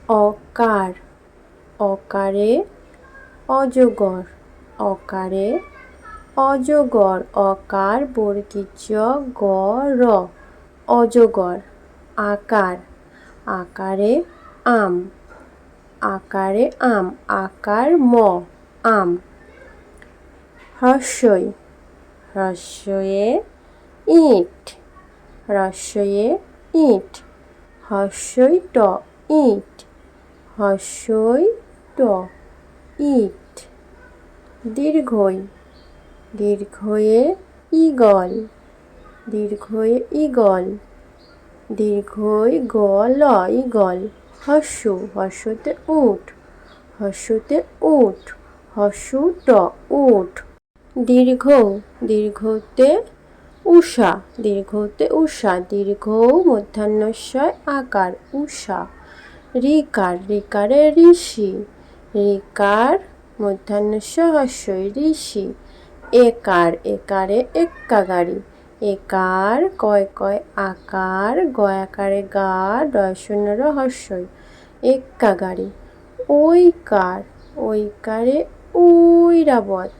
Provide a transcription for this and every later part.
অকার, অকারে অজগর, অকারে অজগর, অকার বর্গীয় জ গ র, অজগর। আকার, আকারে আম, আকারে আম, আকার ম, আম। হ্রস্বই, হ্রস্বয়ে ইট, হ্রস্বয়ে ইট, হ্রস্বই ট ইট, হ্রস্বই ট ইট। দীর্ঘই, দীর্ঘয়ে ঈগল, দীর্ঘয়ে ঈগল, দীর্ঘই গ ল ঈগল। হ্রস্ব, হ্রস্বতে উট, হ্রস্বতে উট, হ্রস্ব ট উট। দীর্ঘ, দীর্ঘতে উষা, দীর্ঘতে উষা, দীর্ঘ মূর্ধন্যস্ব আকার উষা। ঋকার, ঋকারে ঋষি, ঋকার মূর্ধন্যস্ব হ্রস্বই ঋষি। একার, একারে এক্কা গাড়ি, একার কয় কয় আকার, গয়াকারে গা, ডয় শূন্য র হ্রস্বই, এক্কা গাড়ি। ঐকার, ঐকারে ঐরাবত,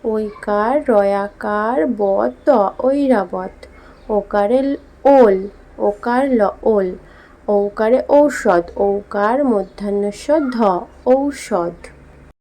ঐকার রয়াকার ব ত ঐরাবত। ওকারে ওল, ওকার ল ওল, ঔকারে ঔষধ, ঔকার মূর্ধন্যস্ব ধ ঔষধ।